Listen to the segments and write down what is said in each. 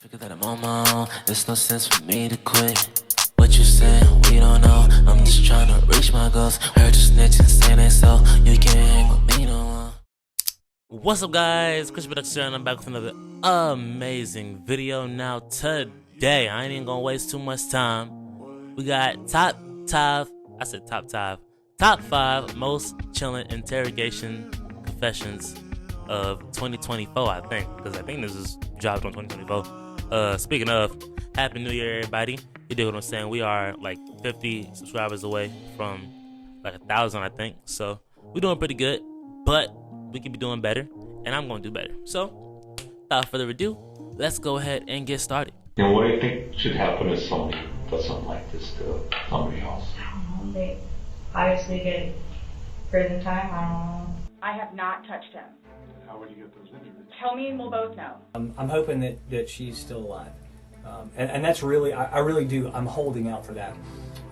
Figure that I'm on my own, there's no sense for me to quit. What you saying, we don't know. I'm just trying to reach my goals. Heard you snitching, saying that so you can't hang with me no more. What's up, guys? Chris Production, and I'm back with another amazing video. Now today, I ain't even gonna waste too much time. We got top 5 most chilling interrogation confessions of 2024, I think, because I think this is dropped on 2024. Speaking of, Happy New Year, everybody. You dig what I'm saying? We are like 50 subscribers away from like 1,000, I think. So we're doing pretty good, but we could be doing better, and I'm going to do better. So without further ado, let's go ahead and get started. And what do you think should happen if somebody does something like this to somebody else? I don't know. They obviously get prison time. I don't know. I have not touched him. How would you get those injuries? Tell me and we'll both know. I'm hoping that she's still alive. And that's really, I really do, I'm holding out for that.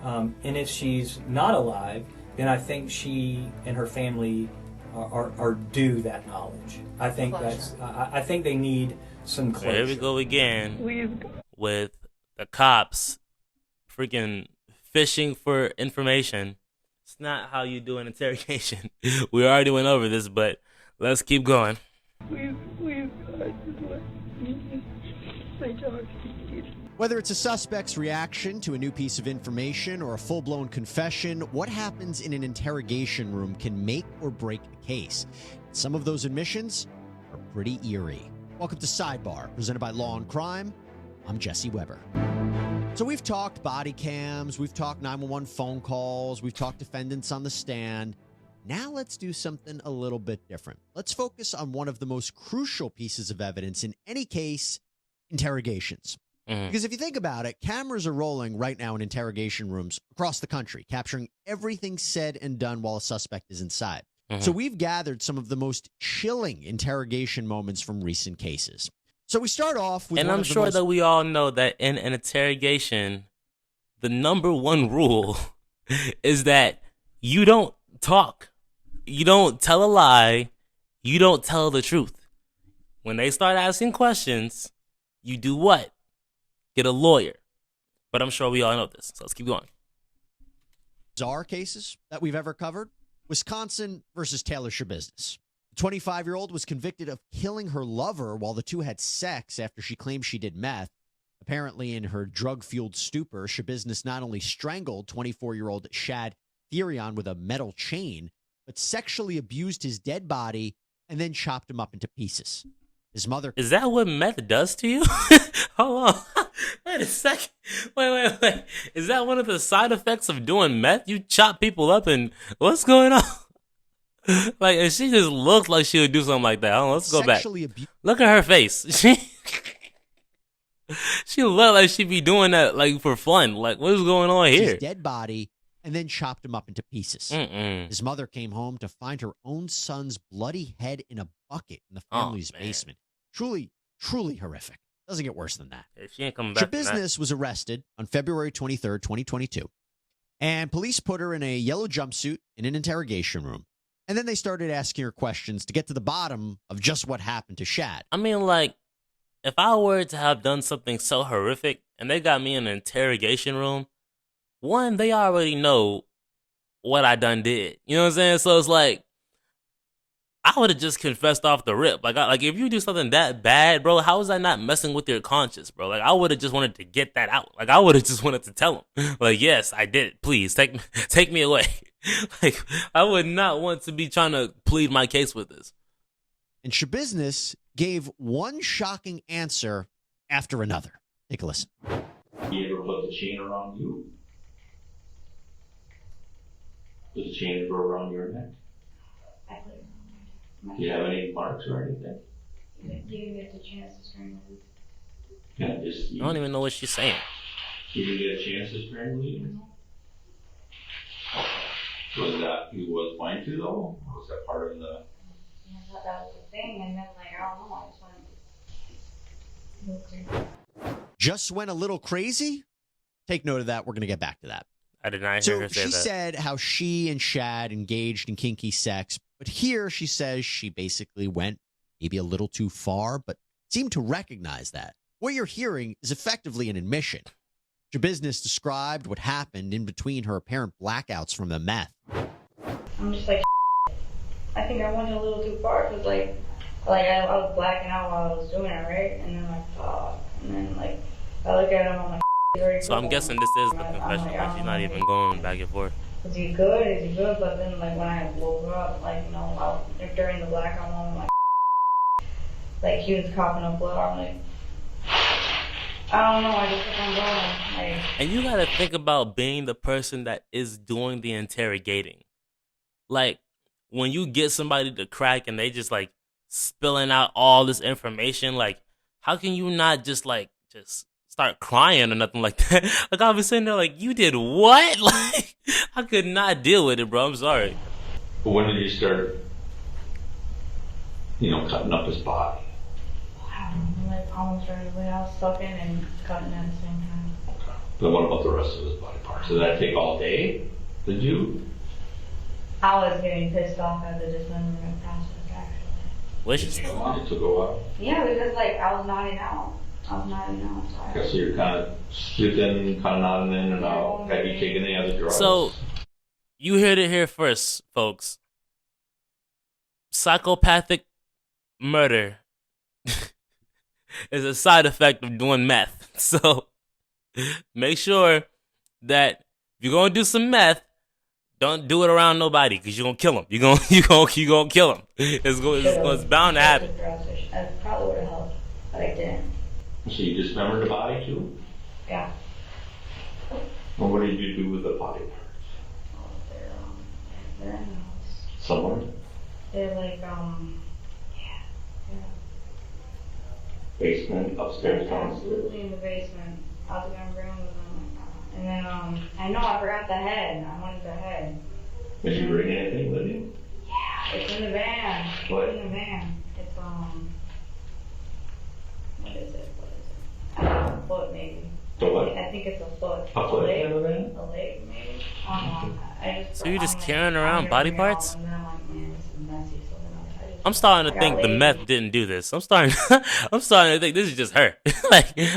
And if she's not alive, then I think she and her family are due that knowledge. I think I think they need some closure. Here we go again with the cops freaking fishing for information. It's not how you do an interrogation. We already went over this, but let's keep going. Please, God, just let me talk, please. Whether it's a suspect's reaction to a new piece of information or a full-blown confession, what happens in an interrogation room can make or break a case. Some of those admissions are pretty eerie. Welcome to Sidebar, presented by Law and Crime. I'm Jesse Weber. So we've talked body cams, we've talked 911 phone calls, we've talked defendants on the stand. Now let's do something a little bit different. Let's focus on one of the most crucial pieces of evidence in any case, interrogations. Because if you think about it, cameras are rolling right now in interrogation rooms across the country, capturing everything said and done while a suspect is inside. So we've gathered some of the most chilling interrogation moments from recent cases. So we start off with, and I'm sure that we all know that in an interrogation, the number one rule is that you don't talk. You don't tell a lie. You don't tell the truth. When they start asking questions, you do what? Get a lawyer. But I'm sure we all know this, so let's keep going. Bizarre cases that we've ever covered. Wisconsin versus Taylor Shabusiness. The 25-year-old was convicted of killing her lover while the two had sex after she claimed she did meth. Apparently, in her drug-fueled stupor, Shabusiness not only strangled 24-year-old Shad Therion with a metal chain, but sexually abused his dead body and then chopped him up into pieces. His mother... Is that what meth does to you? Hold on. Wait a second. Wait. Is that one of the side effects of doing meth? You chop people up and what's going on? Like, and she just looks like she would do something like that. Hold on, let's go back. Look at her face. She looked like she'd be doing that like for fun. Like, what is going on here? His dead body and then chopped him up into pieces. His mother came home to find her own son's bloody head in a bucket in the family's basement. Truly horrific. Doesn't get worse than that. She ain't coming back. Shabusiness was arrested on February 23rd, 2022. And police put her in a yellow jumpsuit in an interrogation room. And then they started asking her questions to get to the bottom of just what happened to Shad. I mean, like, if I were to have done something so horrific and they got me in an interrogation room, one, they already know what I done did. You know what I'm saying? So it's like, I would have just confessed off the rip. Like if you do something that bad, bro, how is that not messing with your conscience, bro? Like, I would have just wanted to get that out. Like, I would have just wanted to tell him, like, yes, I did it. Please take me away. Like, I would not want to be trying to plead my case with this. And Shabusiness gave one shocking answer after another. Take a listen. You ever put the chain around you? Put the chain ever around your neck? I put it on Do you have any marks or anything? my You didn't get the chance to strangle him. Yeah, just I don't even know what she's saying. you didn't get a chance to strangle you? Was that you was going to though? Or was that part of the? And I thought that was the thing, and then like I don't know, I just went a little crazy. Just went a little crazy? Take note of that. We're going to get back to that. I did not hear her say that. So she said how she and Shad engaged in kinky sex, but here she says she basically went maybe a little too far, but seemed to recognize that. What you're hearing is effectively an admission. Business described what happened in between her apparent blackouts from the meth. I'm just like, I think I went a little too far because I was blacking out while I was doing it, right? And then and then I look at him, I'm like, he's already So I'm guessing this is the confession. Like she's not even going back and forth. Is he good? Is he good? But then when I woke up, during the blackout moment, like he was coughing up blood. I'm like, I don't know. I just kept on going. And you gotta think about being the person that is doing the interrogating. Like when you get somebody to crack and they just spilling out all this information, like how can you not just start crying or nothing like that? Like I'll be sitting there like, you did what? Like I could not deal with it, bro. I'm sorry. But when did you start, cutting up his body? I don't know, almost right away. I was sucking and cutting at the same time. Okay. Then what about the rest of his body parts? Did that take all day? Did you? I was getting pissed off at the dismemberment process, actually. Which It took a while. Yeah, because I was nodding out. So Okay, so you're kind of sleeping, kind of nodding in and out. Have you taken any other drugs? So you heard it here first, folks. Psychopathic murder is a side effect of doing meth. So make sure that if you're gonna do some meth, don't do it around nobody because you're gonna kill him. You're gonna kill him. It's bound to happen. That probably would have helped, but I didn't. So you dismembered the body too? Yeah. And what did you do with the body parts? Oh, they're in the house. Somewhere? They're Basement, upstairs, downstairs? absolutely in the basement. I was gonna bring them with them. And then, I know I forgot the head. I wanted the head. Did you bring anything with you? Yeah, it's in the van. What? It's in the van. It's, what is it? I don't know, a foot maybe. The what? I think it's a foot. A foot leg, in the van? A leg maybe. I don't know. So you're just carrying around body parts? And then I'm like, man, this is messy. So then I just, I'm starting to I got think the lazy. meth didn't do this. I'm starting to think this is just her.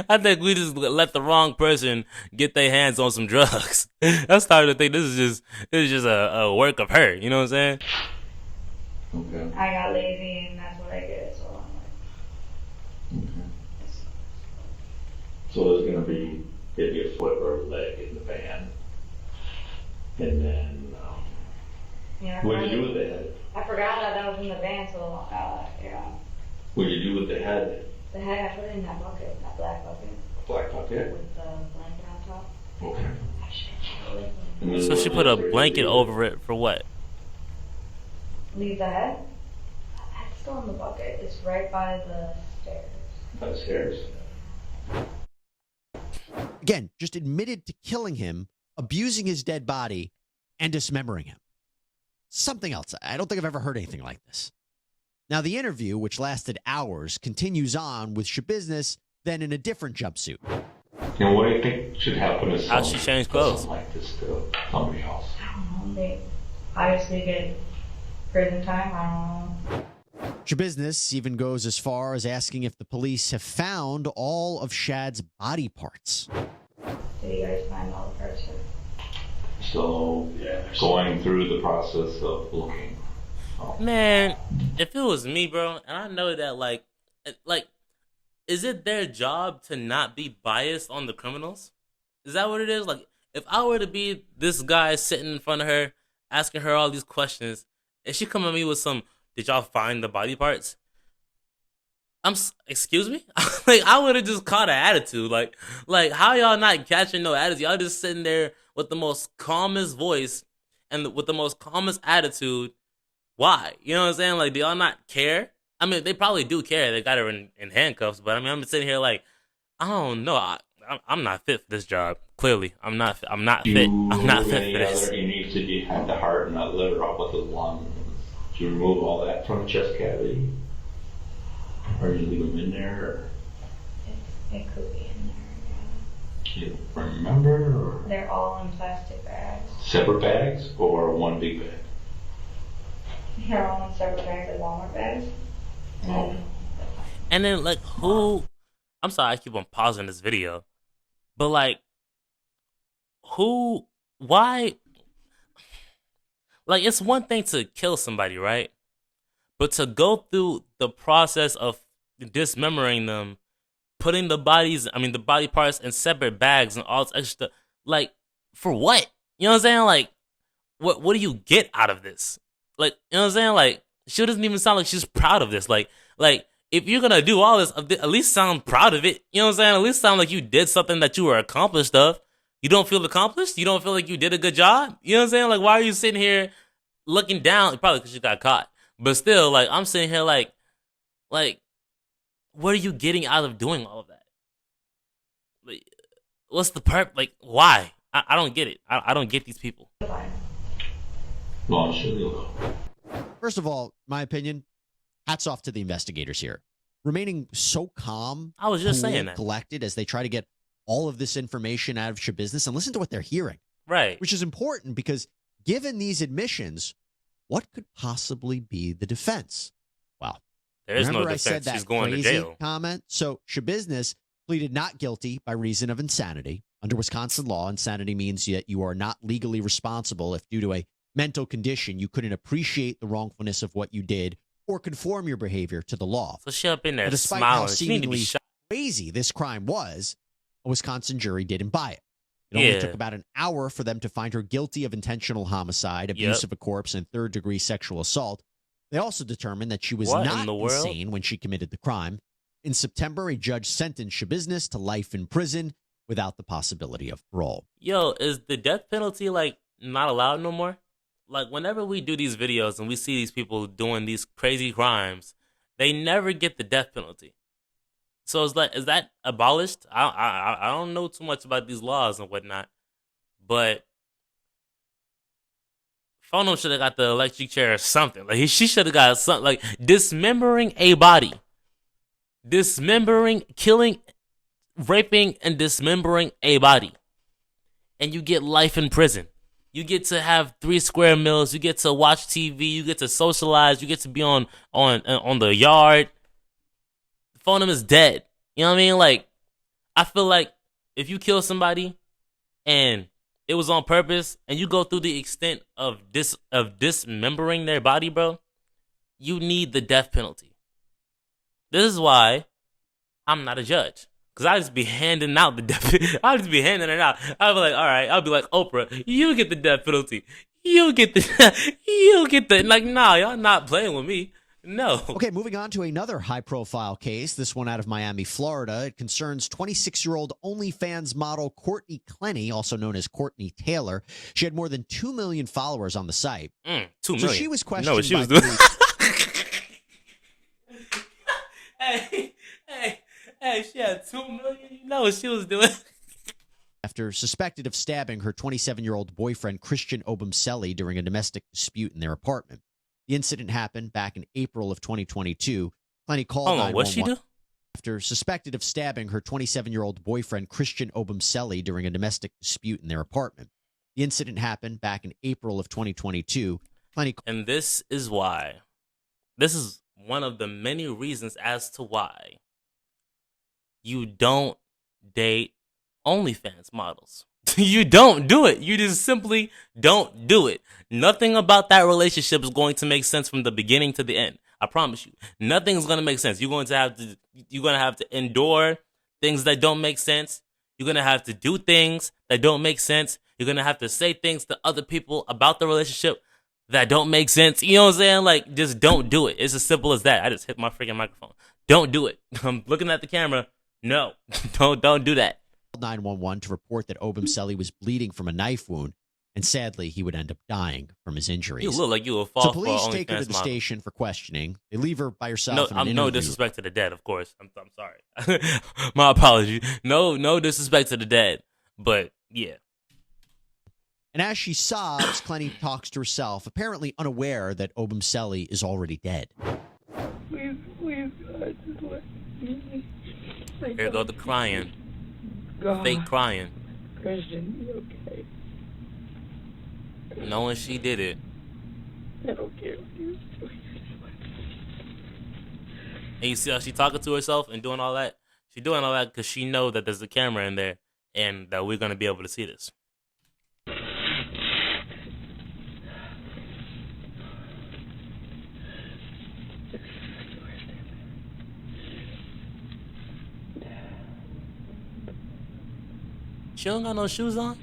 I think we just let the wrong person get their hands on some drugs. I'm starting to think this is just a work of her. You know what I'm saying? Okay. I got lazy and that's what I did. So I'm like, Okay. So there's going to be maybe a foot or a leg in the van. And then, yeah. what did you do with the head? I forgot that was in the van, so, yeah. What did you do with the head? The head, I put it in that bucket, that black bucket, A black bucket? with the blanket on top. Okay. I should have And then So what she did put a you blanket do? over it for what? Leave the head? That's still in the bucket. It's right by the stairs. Upstairs. Again, just admitted to killing him, abusing his dead body, and dismembering him. Something else. I don't think I've ever heard anything like this. Now, the interview, which lasted hours, continues on with Shabusiness, then in a different jumpsuit. What do you think should happen to How'd someone she change clothes? something like this to somebody else? I don't know. They obviously get prison time. I don't know. Shabusiness even goes as far as asking if the police have found all of Shad's body parts. Did you guys find all the parts? So, going through the process of looking. Oh. Man, if it was me, bro, and I know that is it their job to not be biased on the criminals? Is that what it is? Like, if I were to be this guy sitting in front of her, asking her all these questions, and she come at me with some, did y'all find the body parts? Excuse me? I would have just caught an attitude. Like, how y'all not catching no attitude? Y'all just sitting there with the most calmest voice and with the most calmest attitude. Why? You know what I'm saying? Like, do y'all not care? I mean, they probably do care. They got her in handcuffs. But I mean, I'm sitting here like, I don't know. I'm not fit for this job. Clearly, I'm not fit. I'm not fit for this. You need to have the heart and not liver up with the lungs. Do you remove all that from the chest cavity? Or you leave them in there? Or It could be in there. do you remember? Or They're all in plastic bags. separate bags or one big bag? They're all in separate bags, like Walmart bags. Oh. And then, like, who? I'm sorry I keep on pausing this video, but like, who, why? Like, it's one thing to kill somebody, right? But to go through the process of dismembering them, putting the body parts in separate bags and all this extra, like, for what? You know what I'm saying? Like, what do you get out of this? Like, you know what I'm saying? Like, she doesn't even sound like she's proud of this. Like, if you're gonna do all this, at least sound proud of it. You know what I'm saying? At least sound like you did something that you were accomplished of. You don't feel accomplished? You don't feel like you did a good job? You know what I'm saying? Like, why are you sitting here looking down? Probably because you got caught. But still, like, I'm sitting here like, what are you getting out of doing all of that? Like, what's the purpose? Like, why? I don't get it. I don't get these people. Well, should go. First of all, my opinion, hats off to the investigators here. Remaining so calm, I was just cool, saying that. collected as they try to get all of this information out of Shabusiness and listen to what they're hearing. Right. Which is important because given these admissions, what could possibly be the defense? Well, there is no remember defense. I said that She's going to crazy jail. comment? So Shabusiness pleaded not guilty by reason of insanity. Under Wisconsin law, insanity means that you are not legally responsible if due to a mental condition you couldn't appreciate the wrongfulness of what you did or conform your behavior to the law. So she up in there But despite how smiling. She need to be seemingly shot. crazy this crime was, a Wisconsin jury didn't buy it. It only took about an hour for them to find her guilty of intentional homicide, abuse of a corpse, and third-degree sexual assault. They also determined that she was not insane when she committed the crime. In September, a judge sentenced Shabusiness to life in prison without the possibility of parole. Yo, is the death penalty, like, not allowed no more? Like, whenever we do these videos and we see these people doing these crazy crimes, they never get the death penalty. So is that abolished? I don't know too much about these laws and whatnot, but Phono should have got the electric chair or something. Like, she should have got something, like dismembering a body, killing, raping, and dismembering a body, and you get life in prison. You get to have 3 square meals. You get to watch TV. You get to socialize. You get to be on the yard. Phonum is dead. You know what I mean? Like, I feel like if you kill somebody and it was on purpose and you go through the extent of dismembering their body, bro, you need the death penalty. This is why I'm not a judge. Because I just be handing out the death penalty. I'll just be handing it out. I'll be like, all right. I'll be like, Oprah, you get the death penalty. You get the, like, nah, y'all not playing with me. No. Okay, moving on to another high-profile case, this one out of Miami, Florida. It concerns 26-year-old OnlyFans model Courtney Clenny, also known as Courtney Taylor. She had more than 2 million followers on the site. 2 million. So she was questioned No, she was by doing. Hey, she had 2 million. You know what she was doing. After suspected of stabbing her 27-year-old boyfriend, Christian Obumseli, during a domestic dispute in their apartment. The incident happened back in April of 2022. Clenny called 911. What'd she do? After suspected of stabbing her 27-year-old boyfriend, Christian Obumseli, during a domestic dispute in their apartment. The incident happened back in April of 2022. And this is why. This is one of the many reasons as to why you don't date OnlyFans models. You don't do it. You just simply don't do it. Nothing about that relationship is going to make sense from the beginning to the end. I promise you. Nothing's going to make sense. You're going to have to endure things that don't make sense. You're going to have to do things that don't make sense. You're going to have to say things to other people about the relationship that don't make sense. You know what I'm saying? Like, just don't do it. It's as simple as that. I just hit my freaking microphone. Don't do it. I'm looking at the camera. No, don't do that. 911 to report that Obumseli was bleeding from a knife wound, and sadly, he would end up dying from his injuries. You look like you will fall. So police for take her to the model. station for questioning. They leave her by herself. No, in an no interview. disrespect to the dead, of course. I'm sorry. My apologies. No disrespect to the dead, but yeah. And as she sobs, Clenny talks to herself, apparently unaware that Obumseli is already dead. Please, God, just let me. Here go the crying. God. Fake crying. Christian, you okay? Knowing she did it. I don't care what you're doing. And you see how she talking to herself and doing all that? She's doing all that because she know that there's a camera in there and that we're gonna be able to see this. She don't got no shoes on?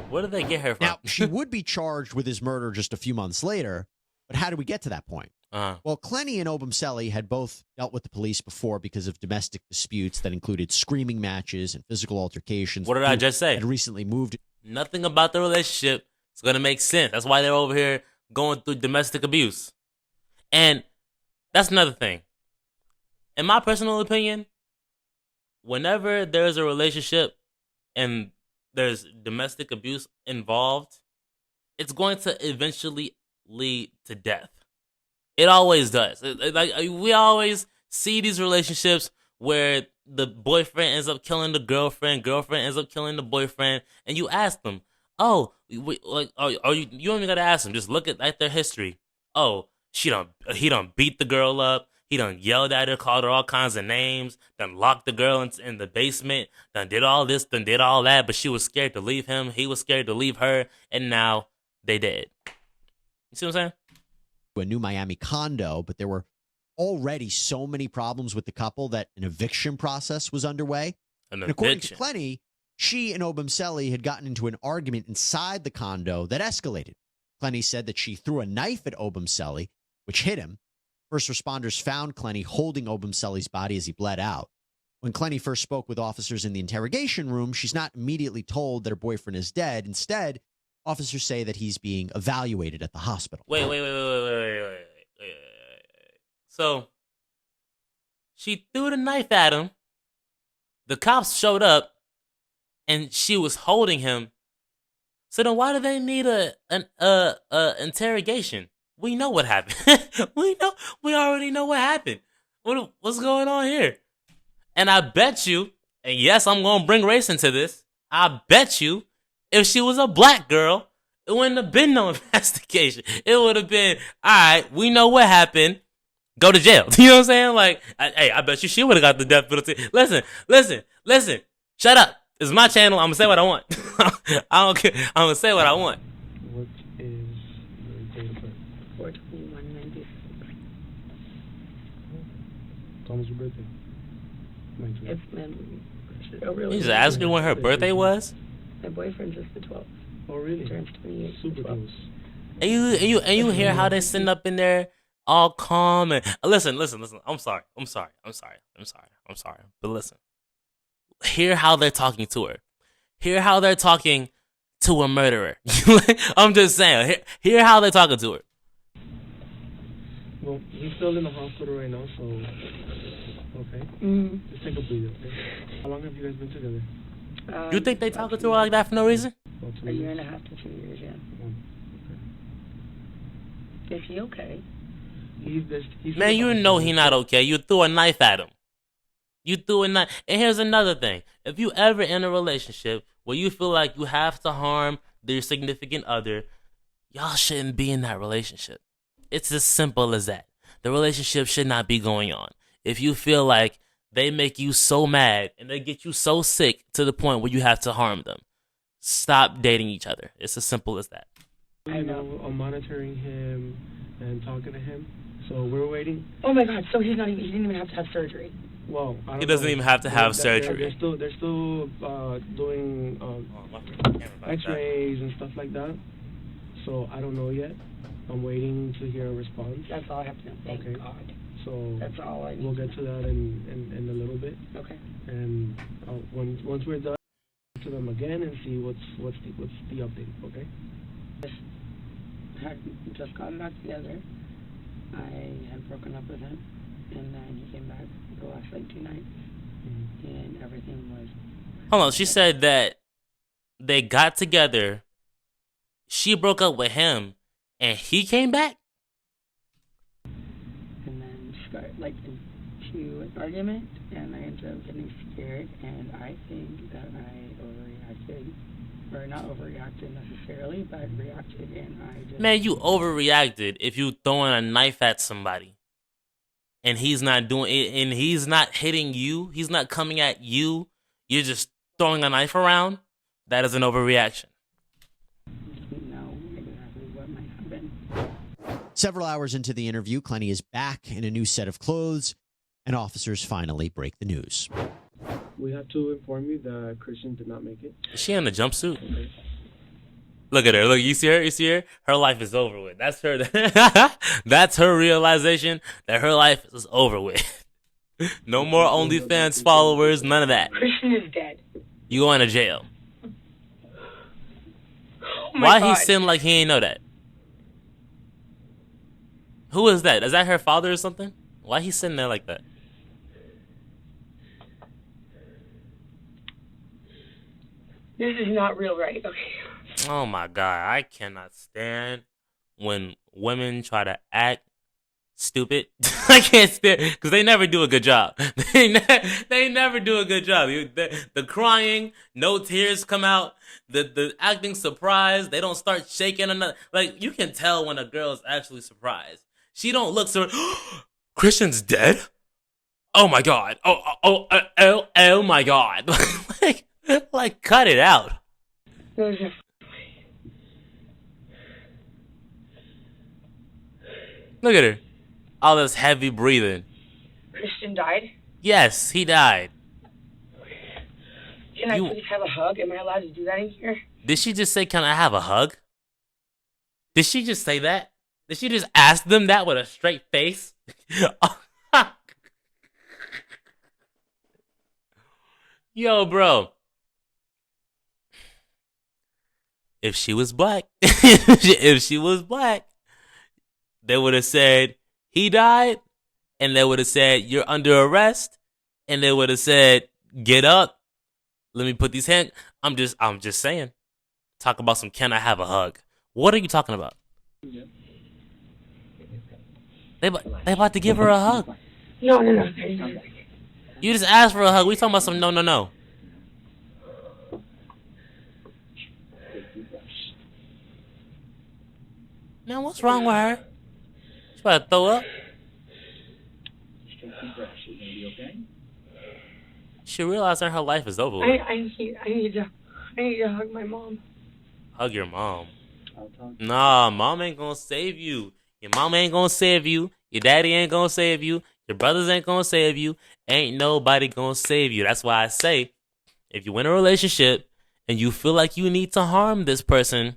Where did they get her from? Now, she would be charged with his murder just a few months later, but how did we get to that point? Well, Clenny and Obumseli had both dealt with the police before because of domestic disputes that included screaming matches and physical altercations. What did I just say? Had recently moved. Nothing about the relationship is going to make sense. That's why they're over here going through domestic abuse. And that's another thing. In my personal opinion, whenever there's a relationship and there's domestic abuse involved, it's going to eventually lead to death. It always does. Like we always see these relationships where the boyfriend ends up killing the girlfriend ends up killing the boyfriend, and you ask them, "Oh, are you? You don't even gotta ask them. Just look at their history. Oh, he done beat the girl up. He done yelled at her, called her all kinds of names. Done locked the girl in the basement. Done did all this. Done did all that. But she was scared to leave him. He was scared to leave her, and now they dead. You see what I'm saying? A new Miami condo, but there were already so many problems with the couple that an eviction process was underway. And according to Clenny, she and Obumseli had gotten into an argument inside the condo that escalated. Clenny said that she threw a knife at Obumseli, which hit him. First responders found Clenny holding Obumseli's body as he bled out. When Clenny first spoke with officers in the interrogation room, she's not immediately told that her boyfriend is dead. Instead, officers say that he's being evaluated at the hospital. Wait. So, she threw the knife at him. The cops showed up, and she was holding him. So then, why do they need an interrogation? We know what happened. We already know what happened. What's going on here? And I bet you, and yes, I'm gonna bring race into this. I bet you, if she was a black girl, it wouldn't have been no investigation. It would have been, all right, we know what happened. Go to jail. You know what I'm saying? Like, I bet you she would have got the death penalty. Listen. Shut up. It's my channel. I'm going to say what I want. I don't care. I'm going to say what I want. What is your date of birth? 4/21/96. When was your birthday? It's You just asked her when her birthday was? my boyfriend's just the 12th. Oh, really? Turns 28. Super close. And you hear how they sitting up in there all calm and listen. I'm sorry. But listen. Hear how they're talking to her. Hear how they're talking to a murderer. I'm just saying. Hear how they're talking to her. Well, he's still in the hospital right now, so okay. Just take a breather, okay? How long have you guys been together? You think they talking to her like that for no reason? About 2 A years. year and a half to 2 years, yeah. Is he okay? He's Man, you know he not okay. You threw a knife at him. And here's another thing. If you ever in a relationship where you feel like you have to harm their significant other, y'all shouldn't be in that relationship. It's as simple as that. The relationship should not be going on. If you feel like they make you so mad and they get you so sick to the point where you have to harm them, stop dating each other. It's as simple as that. You know, I'm monitoring him and talking to him, so we're waiting. Oh my God! So he didn't even have to have surgery. Well, I don't He doesn't know. even have to have surgery. They're still doing X-rays and stuff like that. So I don't know yet. I'm waiting to hear a response. That's all I have to know. Thank Okay. God. So That's all I need. we'll get to that in a little bit. Okay. And once we're done, to them again and see what's the update. Okay. Had just gotten back together. I had broken up with him, and then he came back the last 2 nights, and everything was. Hold on, she said that they got together, she broke up with him, and he came back? And then start into an argument, and I ended up getting scared, and I think that I overreacted. Or not overreacted necessarily, but reacted, and I just... Man, you overreacted if you throwing a knife at somebody. and he's not doing it, and he's not hitting you, he's not coming at you, you're just throwing a knife around, that is an overreaction. Know exactly what might happen. Several hours into the interview, Clenny is back in a new set of clothes, and officers finally break the news. We have to inform you that Christian did not make it. Is she in a jumpsuit? Okay. Look at her. Look, you see her? You see her? Her life is over with. That's her. That's her realization that her life is over with. No more OnlyFans followers, none of that. Christian is dead. You going to jail. Oh Why God. he sitting like he ain't know that? Who is that? Is that her father or something? Why he sitting there like that? This is not real, right? Okay. Oh my God, I cannot stand when women try to act stupid. I can't stand because they never do a good job. They never do a good job. The crying, no tears come out. The acting surprised. They don't start shaking or nothing. Like you can tell when a girl is actually surprised. She don't look so. Christian's dead. Oh my God. Oh my God. like cut it out. Those are Look at her. All this heavy breathing. Christian died? Yes, he died. Can I please have a hug? Am I allowed to do that in here? Did she just say, can I have a hug? Did she just say that? Did she just ask them that with a straight face? Yo, bro. If she was black, if she was black, they would have said, he died, and they would have said, you're under arrest, and they would have said, get up, let me put these hands. I'm just saying. Talk about some, can I have a hug? What are you talking about? Yeah. They about to give her a hug. No. You just asked for a hug. We talking about some no. Man, what's wrong with her? She's about to throw up. She realizing her life is over with. I need to hug my mom. Hug your mom. Nah, mom ain't gonna save you. Your mom ain't gonna save you. Your daddy ain't gonna save you. Your brothers ain't gonna save you. Ain't nobody gonna save you. That's why I say, if you in a relationship and you feel like you need to harm this person,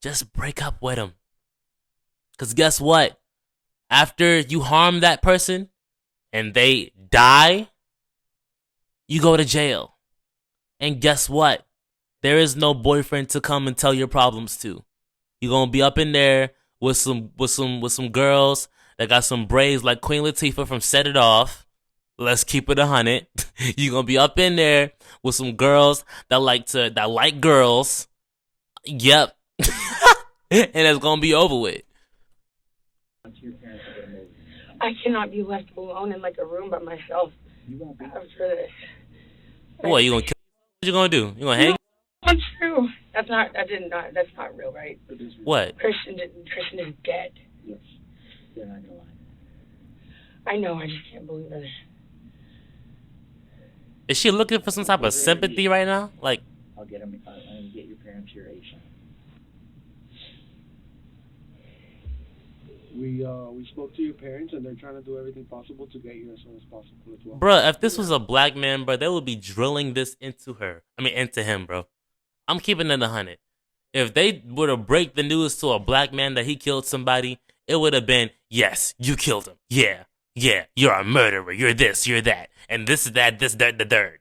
just break up with them. Because guess what? After you harm that person and they die, you go to jail. And guess what? There is no boyfriend to come and tell your problems to. You're going to be up in there with some girls that got some braids like Queen Latifah from Set It Off. Let's keep it 100. You're going to be up in there with some girls that like girls. Yep. And it's going to be over with. I cannot be left alone in like a room by myself after this. What, you going to kill? What you going to do? You going to hang? That's true. That's not real, right? What? Christian is dead. Yes. You're not gonna lie. I know, I just can't believe it. Is she looking for some type of sympathy right now? Like, I'll get him. I'll get your parents your age. We spoke to your parents, and they're trying to do everything possible to get you as soon as possible as well. bruh, if this was a black man, bruh, they would be drilling this into him, bro. I'm keeping it 100. If they were to break the news to a black man that he killed somebody, it would have been, yes, you killed him. Yeah, you're a murderer. You're this, you're that. And this is that, this, that, the third.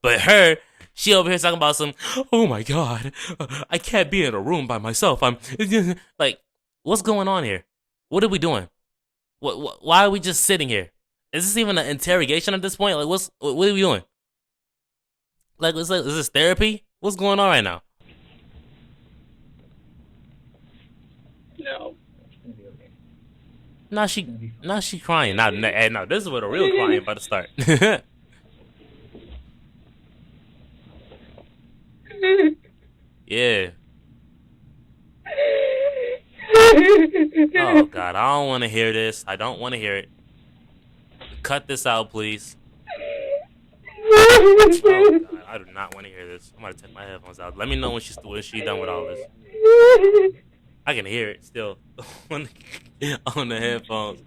But her, she over here talking about some, oh my God, I can't be in a room by myself. I'm like, what's going on here? What are we doing? Why are we just sitting here? Is this even an interrogation at this point? Like, what are we doing? Like, is this therapy? What's going on right now? No. Now she crying. Now, this is where the real crying about to start. Yeah. Oh God. God, I don't want to hear this. I don't want to hear it. Cut this out, please. Oh, God, I do not want to hear this. I'm going to take my headphones out. Let me know when she's done with all this. I can hear it still on the headphones.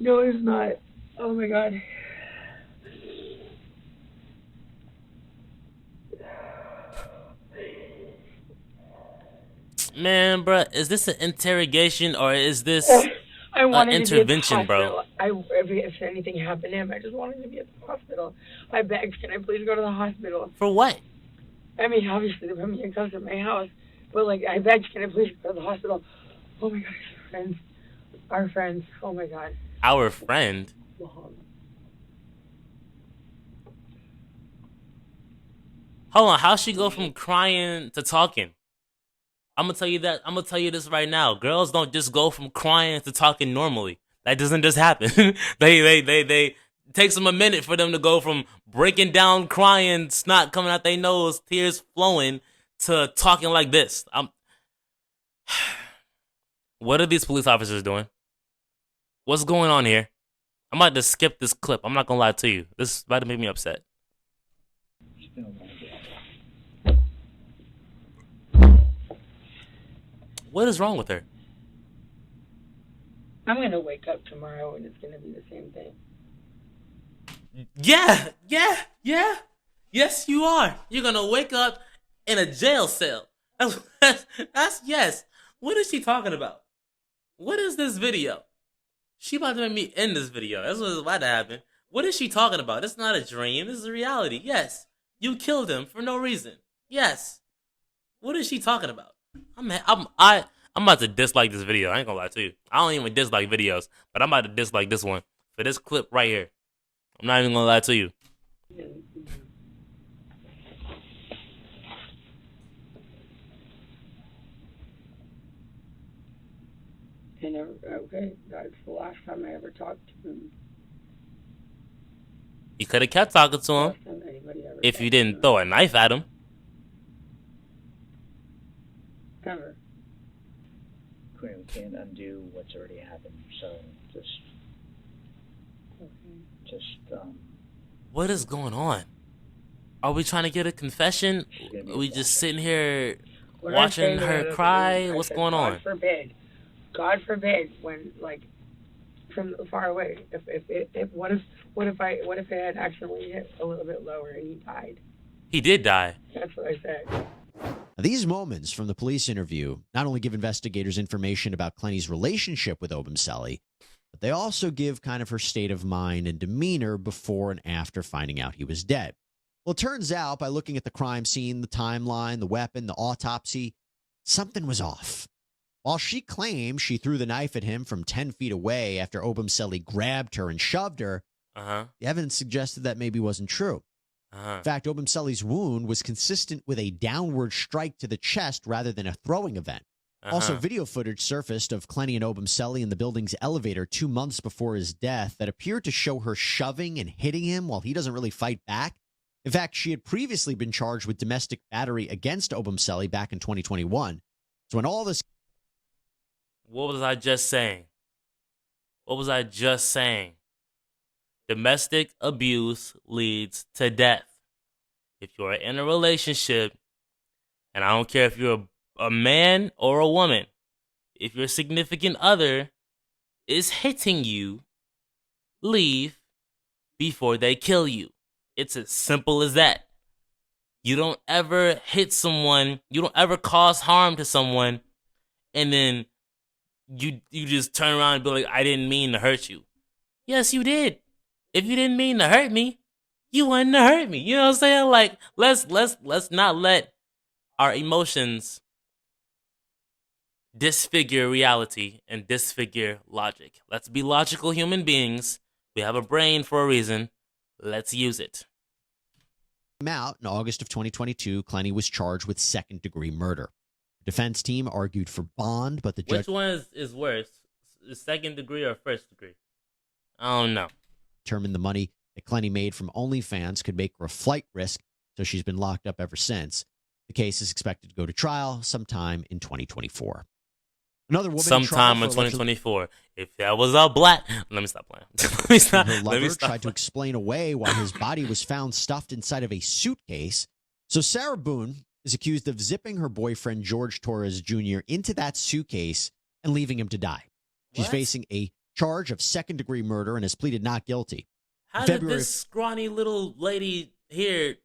No, it's not. Oh my God. Man, bro, is this an interrogation or is this I wanted an to be at the intervention, bro? hospital. If anything happened to him, I just wanted to be at the hospital. I begged, can I please go to the hospital? For what? I mean, obviously, they put me in custody at my house, but like, I begged, can I please go to the hospital? Oh my God, our friends. Oh my God. Our friend? Hold on, how'd she go from crying to talking? I'm gonna tell you that. I'm gonna tell you this right now. Girls don't just go from crying to talking normally. That doesn't just happen. They takes them a minute for them to go from breaking down, crying, snot coming out their nose, tears flowing, to talking like this. What are these police officers doing? What's going on here? I'm about to skip this clip. I'm not gonna lie to you. This is about to make me upset. What is wrong with her? I'm going to wake up tomorrow and it's going to be the same thing. Yeah. Yes, you are. You're going to wake up in a jail cell. That's yes. What is she talking about? What is this video? She about to make me end this video. That's what's about to happen. What is she talking about? It's not a dream. This is a reality. Yes. You killed him for no reason. Yes. What is she talking about? I'm about to dislike this video. I ain't gonna lie to you. I don't even dislike videos, but I'm about to dislike this one for this clip right here. I'm not even gonna lie to you. And okay, that's the last time I ever talked to him. You could have kept talking to him if you didn't throw a knife at him. Never. Quinn, we can't undo what's already happened, so just What is going on? Are we trying to get a confession? Are we just sitting here watching her cry? What's going on? God forbid, when like from far away. What if it had accidentally hit a little bit lower and he died? He did die. That's what I said. These moments from the police interview not only give investigators information about Clenny's relationship with Obumseli, but they also give kind of her state of mind and demeanor before and after finding out he was dead. Well, it turns out by looking at the crime scene, the timeline, the weapon, the autopsy, something was off. While she claims she threw the knife at him from 10 feet away after Obumseli grabbed her and shoved her, the evidence suggested that maybe wasn't true. In fact, Obumseli's wound was consistent with a downward strike to the chest rather than a throwing event. Also, video footage surfaced of Clenny and Obumseli in the building's elevator 2 months before his death that appeared to show her shoving and hitting him while he doesn't really fight back. In fact, she had previously been charged with domestic battery against Obumseli back in 2021. So when all this... What was I just saying? Domestic abuse leads to death. If you're in a relationship, and I don't care if you're a man or a woman, if your significant other is hitting you, leave before they kill you. It's as simple as that. You don't ever hit someone, you don't ever cause harm to someone, and then you just turn around and be like, I didn't mean to hurt you. Yes, you did. If you didn't mean to hurt me, you wouldn't have hurt me. You know what I'm saying? Like, let's not let our emotions disfigure reality and disfigure logic. Let's be logical human beings. We have a brain for a reason. Let's use it. Out in August of 2022, Clenny was charged with second-degree murder. The defense team argued for bond, but the judge... Which one is worse? Second degree or first degree? I don't know. Determined the money that Clenny made from OnlyFans could make her a flight risk, so she's been locked up ever since. The case is expected to go to trial sometime in 2024. Another woman sometime in 2024. If that was a black, let me stop playing. Let me stop. Her Let lover me stop. tried to explain away why his body was found stuffed inside of a suitcase. So Sarah Boone is accused of zipping her boyfriend George Torres Jr. into that suitcase and leaving him to die. She's What? facing a charge of second-degree murder and has pleaded not guilty. How In did February this scrawny little lady here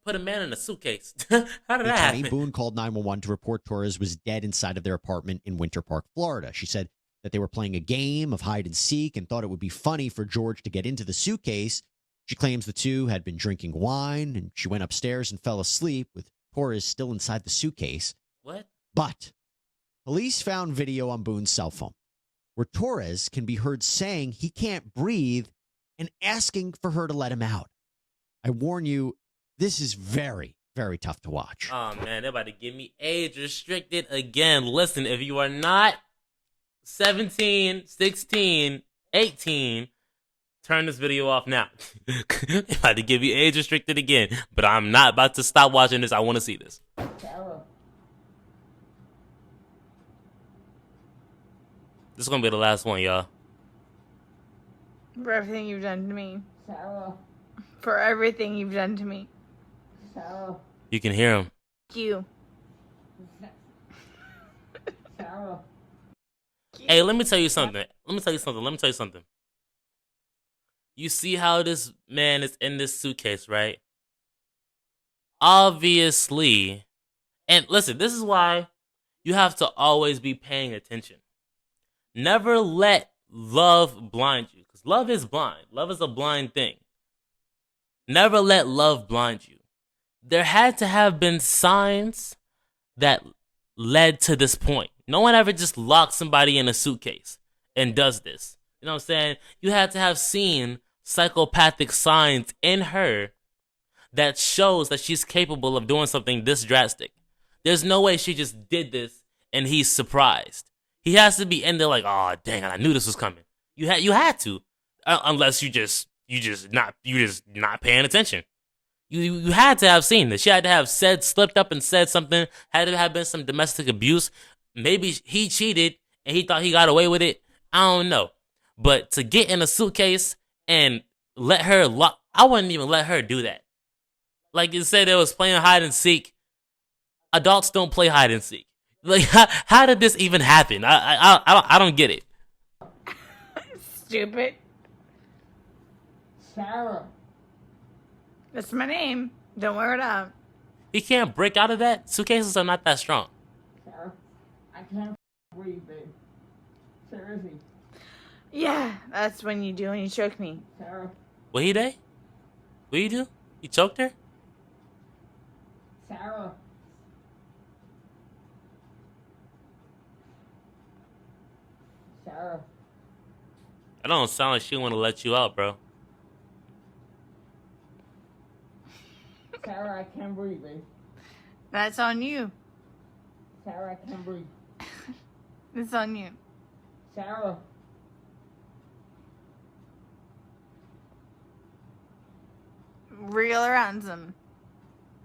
put a man in a suitcase? How did that Attorney happen? Boone called 911 to report Torres was dead inside of their apartment in Winter Park, Florida. She said that they were playing a game of hide and seek and thought it would be funny for George to get into the suitcase. She claims the two had been drinking wine, and she went upstairs and fell asleep with Torres still inside the suitcase. What? But police found video on Boone's cell phone where Torres can be heard saying he can't breathe and asking for her to let him out. I warn you, this is very, very tough to watch. Oh man, they're about to give me age restricted again. Listen, if you are not 17, 16, 18, turn this video off now. They're about to give you age restricted again. But I'm not about to stop watching this. I want to see this. This is going to be the last one, y'all. For everything you've done to me. Sarah. For everything you've done to me. Sarah. You can hear him. Thank you. Sarah. Hey, let me tell you something. You see how this man is in this suitcase, right? Obviously. And listen, this is why you have to always be paying attention. Never let love blind you. Because love is blind. Love is a blind thing. Never let love blind you. There had to have been signs that led to this point. No one ever just locks somebody in a suitcase and does this. You know what I'm saying? You had to have seen psychopathic signs in her that shows that she's capable of doing something this drastic. There's no way she just did this and he's surprised. He has to be in there like, oh dang it, I knew this was coming. You had to, unless you just not paying attention. You had to have seen this. She had to have slipped up and said something. Had to have been some domestic abuse. Maybe he cheated and he thought he got away with it. I don't know. But to get in a suitcase and let her lock, I wouldn't even let her do that. Like you said, it was playing hide and seek. Adults don't play hide and seek. Like how did this even happen? I don't get it. Stupid. Sarah. That's my name. Don't wear it out. He can't break out of that. Suitcases are not that strong. Sarah. I can't breathe, babe. Seriously. Yeah, that's when you do when you choke me. Sarah. What he did? What you do? You choked her? Sarah. Sarah. That don't sound like she want to let you out, bro. Sarah, I can't breathe, babe. That's on you. Sarah, I can't breathe. It's on you. Sarah. Real ransom.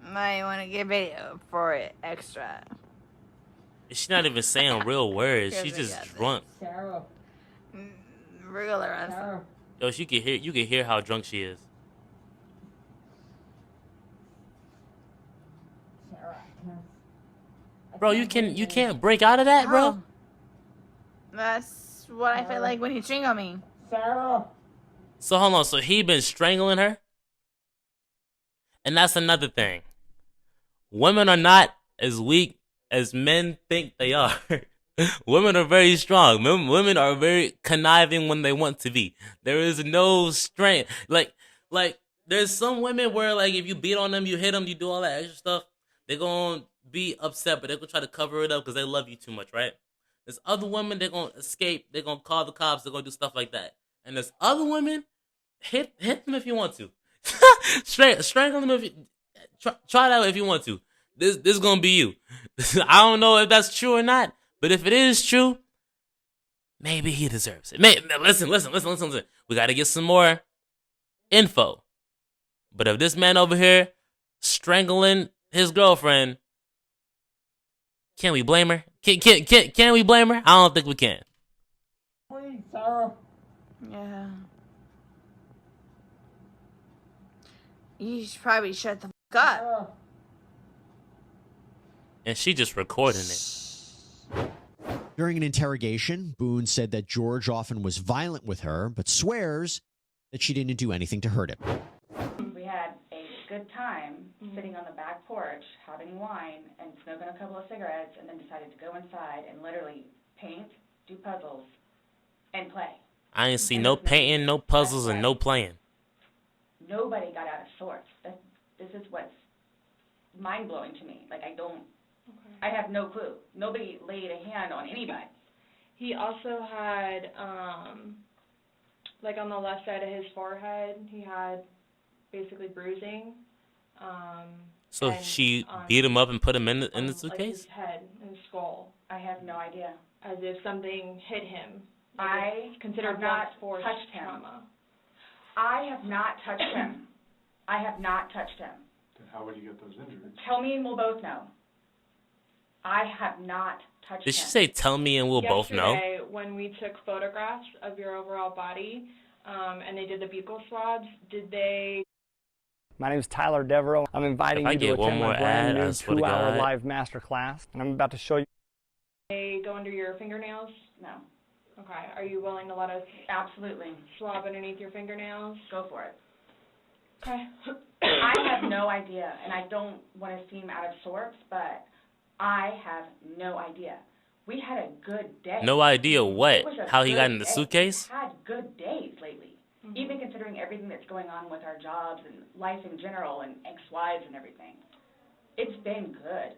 I want to get video for it extra. She's not even saying real words. Here's She's what just I got drunk. Sarah. Real ransom. Sarah. Yo, you can hear how drunk she is. Sarah, I can't. Bro, you can't break out of that, bro. Oh. That's what I feel like when you string on me. Sarah. So hold on, so he been strangling her? And that's another thing. Women are not as weak as men think they are. Women are very strong. Women are very conniving when they want to be. There is no strength. Like there's some women where like if you beat on them, you hit them, you do all that extra stuff, they're gonna be upset, but they're gonna try to cover it up because they love you too much, right? There's other women, they're gonna escape, they're gonna call the cops, they're gonna do stuff like that. And there's other women, hit them if you want to. Strangle them if you try that if you want to. This is gonna be you. I don't know if that's true or not, but if it is true, maybe he deserves it. Listen. We gotta get some more info. But if this man over here strangling his girlfriend. Can we blame her? Can we blame her? I don't think we can. Please, Sarah. Yeah. You should probably shut the fuck up. And she just recording it. During an interrogation, Boone said that George often was violent with her, but swears that she didn't do anything to hurt him. We had a good time sitting on the back porch, having wine, and smoking a couple of cigarettes, and then decided to go inside and literally paint, do puzzles, and play. I ain't see no painting, no puzzles, and no playing. Nobody got out of sorts. This is what's mind-blowing to me. Like, I have no clue. Nobody laid a hand on anybody. He also had, like on the left side of his forehead, he had basically bruising. So she beat him up and put him in the Like suitcase? his head and his skull. I have no idea. As if something hit him. Like I it's considered have not force touched him. trauma. I have not touched him. I have not touched him. Then how would you get those injuries? Tell me and we'll both know. I have not touched him. Did she say tell me and we'll both know? Yesterday, when we took photographs of your overall body, and they did the buccal swabs, did they... My name is Tyler Devereaux. I'm inviting you to attend my brand new 2-hour live masterclass, and I'm about to show you. They go under your fingernails? No. Okay. Are you willing to let us absolutely swab underneath your fingernails? Go for it. Okay. I have no idea, and I don't want to seem out of sorts, but I have no idea. We had a good day. No idea what? It was a How he got good in the day. suitcase? We've had good days lately, even considering everything that's going on with our jobs and life in general and ex-wives and everything. It's been good.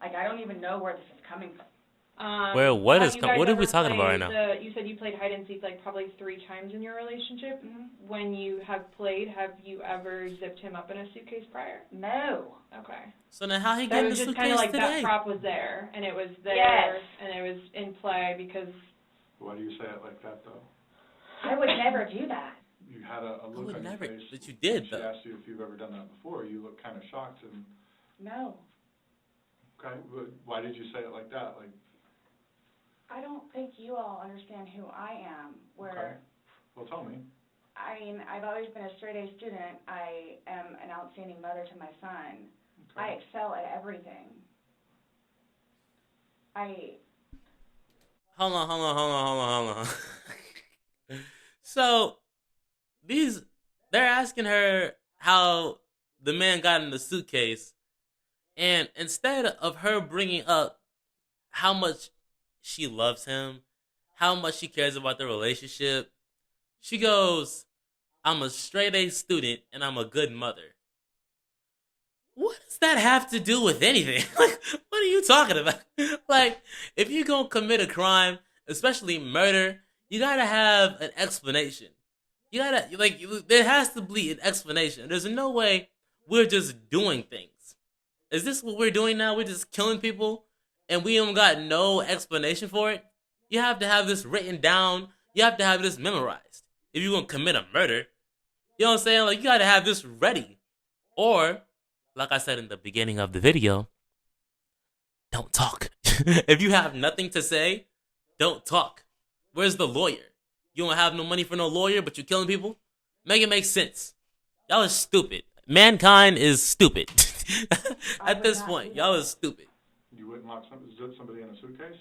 Like, I don't even know where this is coming from. What are we talking about right now? You said you played hide and seek like probably 3 times in your relationship. When you have played, have you ever zipped him up in a suitcase prior? No. Okay. So then how he So got it in the was just suitcase kind of like today? that prop was there, and it was there, Yes. and it was in play because... Why do you say it like that, though? I would never do that. You had a look on your face. But you did, She asked you if you've ever done that before. You look kind of shocked. And No. okay, but why did you say it like that? Like, I don't think you all understand who I am, where... okay. Well, tell me. I mean, I've always been a straight-A student. I am an outstanding mother to my son. Okay. I excel at everything. Hold on. So, they're asking her how the man got in the suitcase, and instead of her bringing up how much she loves him, how much she cares about the relationship, she goes, I'm a straight-A student and I'm a good mother. What does that have to do with anything? Like, what are you talking about? Like, if you're going to commit a crime, especially murder, you got to have an explanation. You got to, like, there has to be an explanation. There's no way we're just doing things. Is this what we're doing now? We're just killing people and we don't got no explanation for it? You have to have this written down. You have to have this memorized. If you're going to commit a murder, you know what I'm saying? Like, you got to have this ready. Or, like I said in the beginning of the video, don't talk. If you have nothing to say, don't talk. Where's the lawyer? You don't have no money for no lawyer, but you're killing people? Make it make sense. Y'all are stupid. Mankind is stupid. At this point, y'all are stupid. You wouldn't lock somebody in a suitcase?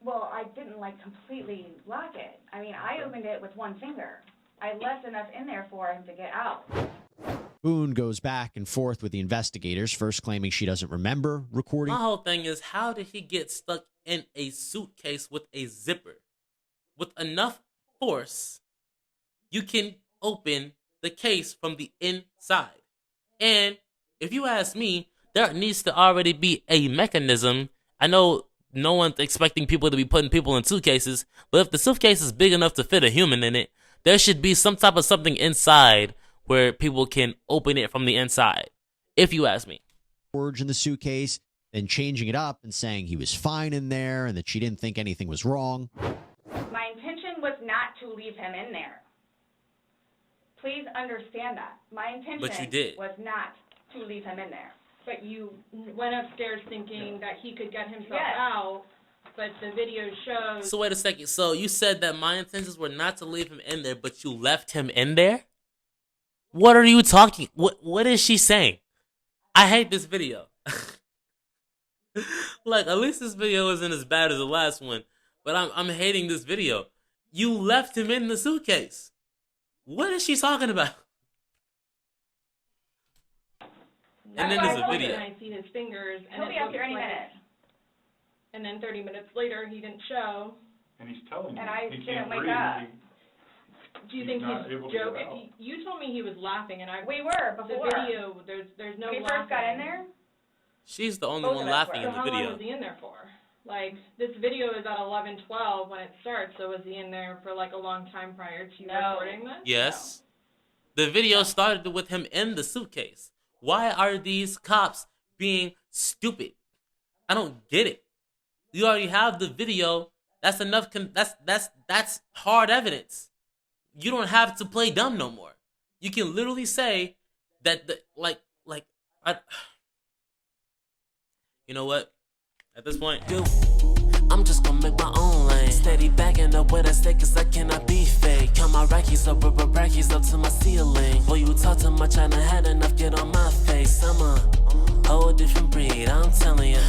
Well, I didn't, like, completely lock it. I mean, I opened it with one finger. I left enough in there for him to get out. Boone goes back and forth with the investigators, first claiming she doesn't remember recording. My whole thing is, how did he get stuck in a suitcase with a zipper? With enough force, you can open the case from the inside. And if you ask me, there needs to already be a mechanism. I know no one's expecting people to be putting people in suitcases, but if the suitcase is big enough to fit a human in it, there should be some type of something inside where people can open it from the inside, if you ask me. George in the suitcase, then changing it up and saying he was fine in there and that she didn't think anything was wrong. My intention was not to leave him in there. Please understand that. My intention But you did. was not to leave him in there. But you went upstairs thinking that he could get himself Yes. out, but the video shows... So wait a second. So you said that my intentions were not to leave him in there, but you left him in there? What are you talking? What is she saying? I hate this video. Like, at least this video isn't as bad as the last one, but I'm hating this video. You left him in the suitcase. What is she talking about? And then there's a video. And I see his fingers, and He'll be out here any minute. And then 30 minutes later, he didn't show. And he's telling you And I he didn't can't wake breathe. up. Do you He's think not he's able to get out. joking? You told me he was laughing, and We were the before. video, there's no When he laughing. first got in there, She's the only Both one of us laughing were. in So the how long video. was he in there for? Like, this video is at 11:12 when it starts, so was he in there for like a long time prior to No. recording this? Yes. The video started with him in the suitcase. Why are these cops being stupid? I don't get it. You already have the video. That's enough. That's hard evidence. You don't have to play dumb no more. You can literally say that you know what? At this point, I'm just gonna make my own lane. Steady backing up with I stay, cause I cannot be fake. Count my rackies up, rubber brackies up to my ceiling. Boy, you talk too much, I done had enough, get on my face. I'm a whole different breed, I'm telling ya.